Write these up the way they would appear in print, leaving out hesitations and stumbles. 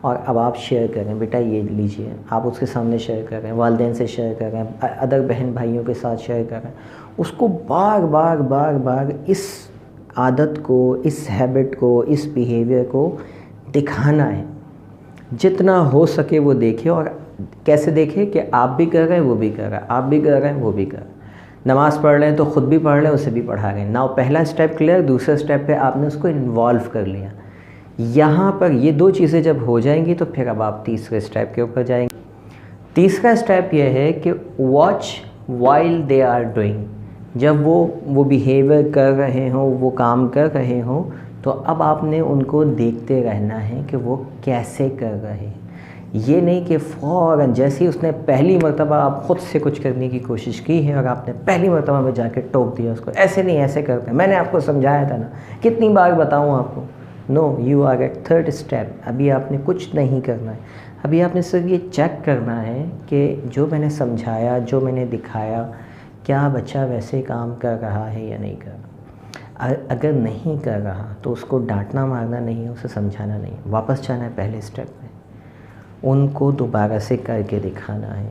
اور اب آپ شیئر کریں بیٹا یہ لیجئے، آپ اس کے سامنے شیئر کریں، والدین سے شیئر کریں، ادر بہن بھائیوں کے ساتھ شیئر کریں، اس کو بار بار بار بار اس عادت کو، اس ہیبٹ کو، اس بیہیویئر کو دکھانا ہے، جتنا ہو سکے وہ دیکھے، اور کیسے دیکھے کہ آپ بھی کر رہے ہیں وہ بھی کر رہا ہے، آپ بھی کر رہے ہیں وہ بھی کر رہے ہیں، نماز پڑھ رہے ہیں تو خود بھی پڑھ رہے ہیں اسے بھی پڑھا رہے ہیں، ناؤ پہلا اسٹیپ کلیئر، دوسرے اسٹیپ پہ آپ نے اس کو انوالو کر لیا، یہاں پر یہ دو چیزیں جب ہو جائیں گی تو پھر اب آپ تیسرے اسٹیپ کے اوپر جائیں گے۔ تیسرا اسٹیپ یہ ہے کہ watch while they are doing, جب وہ بیہیویئر کر رہے ہوں، وہ کام کر رہے ہوں، تو اب آپ نے ان کو دیکھتے رہنا ہے کہ وہ کیسے کر رہے ہیں، یہ نہیں کہ فوراً جیسے ہی اس نے پہلی مرتبہ آپ خود سے کچھ کرنے کی کوشش کی ہے اور آپ نے پہلی مرتبہ میں جا کے ٹوک دیا اس کو، ایسے نہیں ایسے کرتے، میں نے آپ کو سمجھایا تھا نا، کتنی بار بتاؤں آپ کو، no you are at third step, ابھی آپ نے کچھ نہیں کرنا ہے، ابھی آپ نے صرف یہ چیک کرنا ہے کہ جو میں نے سمجھایا، جو میں نے دکھایا، کیا بچہ ویسے کام کر رہا ہے یا نہیں کر رہا، اگر نہیں کر رہا تو اس کو ڈانٹنا مارنا نہیں ہے، اسے سمجھانا نہیں ہے، واپس جانا ہے پہلے اسٹیپ میں، ان کو دوبارہ سے کر کے دکھانا ہے،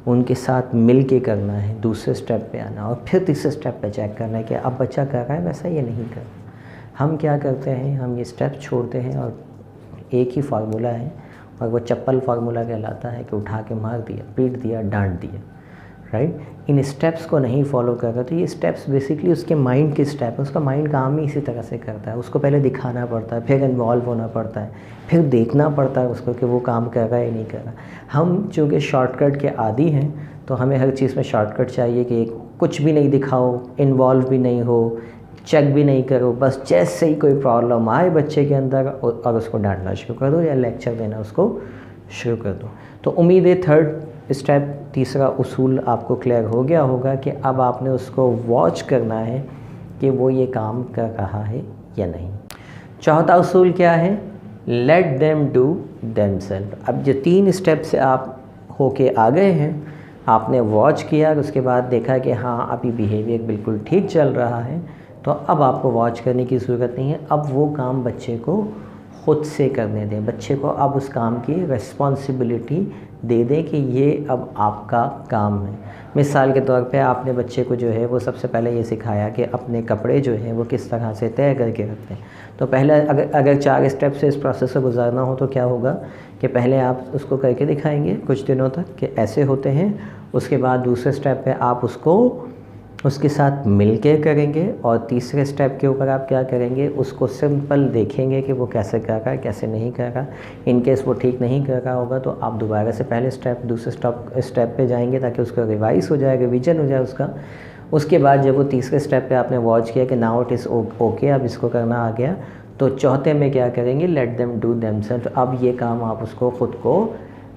ان کے ساتھ مل کے کرنا ہے، دوسرے اسٹیپ پہ آنا، اور پھر تیسرے اسٹیپ پہ چیک کرنا ہے کہ اب بچہ کر رہا ہے ویسا یہ نہیں کر رہا۔ ہم کیا کرتے ہیں، ہم یہ اسٹیپ چھوڑتے ہیں اور ایک ہی فارمولہ ہے، اور وہ چپل فارمولہ کہلاتا ہے کہ اٹھا کے مار دیا، پیٹ دیا، ڈانٹ دیا، رائٹ، ان اسٹیپس کو نہیں فالو کر رہا، تو یہ اسٹیپس بیسکلی اس کے مائنڈ کے اسٹیپ ہے، اس کا مائنڈ کام ہی اسی طرح سے کرتا ہے، اس کو پہلے دکھانا پڑتا ہے، پھر انوالو ہونا پڑتا ہے، پھر دیکھنا پڑتا ہے اس کو کہ وہ کام کر رہا ہے یا نہیں کر رہا۔ ہم چونکہ شارٹ کٹ کے عادی ہیں تو ہمیں ہر چیز میں شارٹ کٹ چاہیے کہ کچھ بھی نہیں دکھاؤ، انوالو بھی نہیں ہو، چیک بھی نہیں کرو، بس جیسے ہی کوئی پرابلم آئے بچے کے اندر اور اس کو ڈانٹنا شروع کر دو یا لیکچر دینا اس کو شروع کر دو۔ تو امید ہے تھرڈ اسٹیپ، تیسرا اصول آپ کو کلیئر ہو گیا ہوگا کہ اب آپ نے اس کو واچ کرنا ہے کہ وہ یہ کام کر رہا ہے یا نہیں۔ چوتھا اصول کیا ہے، let them do them self. اب جو تین اسٹیپ سے آپ ہو کے آ گئے ہیں، آپ نے واچ کیا، اس کے بعد دیکھا کہ ہاں ابھی بیہیویئر بالکل ٹھیک چل رہا ہے، تو اب آپ کو واچ کرنے کی ضرورت نہیں ہے، اب وہ کام بچے کو خود سے کرنے دیں، بچے کو اب اس کام کی ریسپانسبلٹی دے دیں کہ یہ اب آپ کا کام ہے۔ مثال کے طور پہ آپ نے بچے کو جو ہے وہ سب سے پہلے یہ سکھایا کہ اپنے کپڑے جو ہیں وہ کس طرح سے طے کر کے رکھتے ہیں، تو پہلے اگر 4 اسٹیپ سے اس پروسیس سے گزارنا ہو تو کیا ہوگا کہ پہلے آپ اس کو کر کے دکھائیں گے کچھ دنوں تک کہ ایسے ہوتے ہیں، اس کے بعد دوسرے اسٹیپ پہ آپ اس کو اس کے ساتھ مل کے کریں گے، اور تیسرے اسٹیپ کے اوپر آپ کیا کریں گے، اس کو سمپل دیکھیں گے کہ وہ کیسے کر رہا ہے، کیسے نہیں کر رہا، ان کیس وہ ٹھیک نہیں کر رہا ہوگا تو آپ دوبارہ سے پہلے اسٹیپ دوسرے اسٹیپ پہ جائیں گے تاکہ اس کا ریوائز ہو جائے، ریویژن ہو جائے اس کا۔ اس کے بعد جب وہ تیسرے اسٹیپ پہ آپ نے واچ کیا کہ ناؤ اٹ از اوکے، اب اس کو کرنا آ گیا، تو چوتھے میں کیا کریں گے، let them do them self, اب یہ کام آپ اس کو خود کو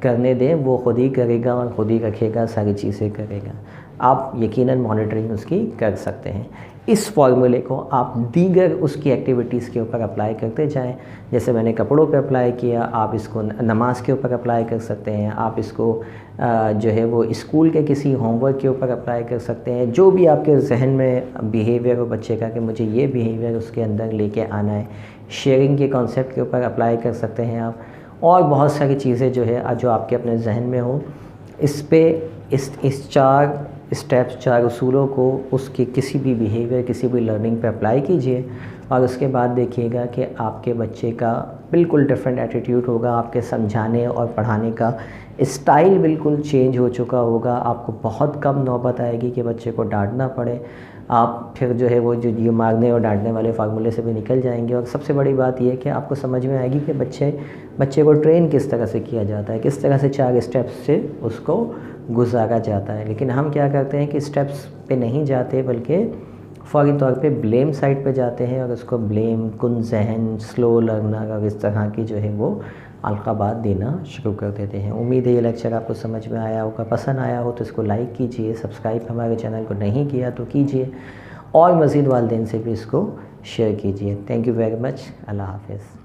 کرنے دیں، وہ خود ہی کرے گا اور خود ہی رکھے گا، ساری چیزیں کرے گا، آپ یقیناً مانیٹرنگ اس کی کر سکتے ہیں۔ اس فارمولے کو آپ دیگر اس کی ایکٹیویٹیز کے اوپر اپلائی کرتے جائیں، جیسے میں نے کپڑوں پہ اپلائی کیا، آپ اس کو نماز کے اوپر اپلائی کر سکتے ہیں، آپ اس کو جو ہے وہ اسکول کے کسی ہوم ورک کے اوپر اپلائی کر سکتے ہیں، جو بھی آپ کے ذہن میں بیہیویئر ہو بچے کا کہ مجھے یہ بیہیویئر اس کے اندر لے کے آنا ہے، شیئرنگ کے کانسیپٹ کے اوپر اپلائی کر سکتے ہیں آپ، اور بہت ساری چیزیں جو ہے جو آپ کے اپنے ذہن میں ہوں، اس پہ اس 4 اسٹیپس، 4 اصولوں کو اس کی کسی بھی بیہیویئر، کسی بھی لرننگ پہ اپلائی کیجئے، اور اس کے بعد دیکھیے گا کہ آپ کے بچے کا بالکل ڈیفرنٹ ایٹیٹیوڈ ہوگا، آپ کے سمجھانے اور پڑھانے کا اسٹائل بالکل چینج ہو چکا ہوگا، آپ کو بہت کم نوبت آئے گی کہ بچے کو ڈانٹنا پڑے، آپ پھر جو ہے وہ جو یہ مارنے اور ڈانٹنے والے فارمولے سے بھی نکل جائیں گے، اور سب سے بڑی بات یہ کہ آپ کو سمجھ میں آئے گی کہ بچے کو ٹرین کس طرح سے کیا جاتا ہے، کس طرح سے 4 اسٹیپس سے اس کو گزارا جاتا ہے۔ لیکن ہم کیا کرتے ہیں کہ اسٹیپس پہ نہیں جاتے بلکہ فوری طور پہ بلیم سائڈ پہ جاتے ہیں، اور اس کو بلیم کن ذہن، سلو لرنر اور اس طرح کی جو ہے وہ القابات دینا شروع کر دیتے ہیں۔ امید ہے یہ لیکچر آپ کو سمجھ میں آیا ہوگا، پسند آیا ہو تو اس کو لائک کیجئے، سبسکرائب ہمارے چینل کو نہیں کیا تو کیجئے، اور مزید والدین سے بھی اس کو شیئر کیجئے۔ تھینک یو ویری مچ، اللہ حافظ۔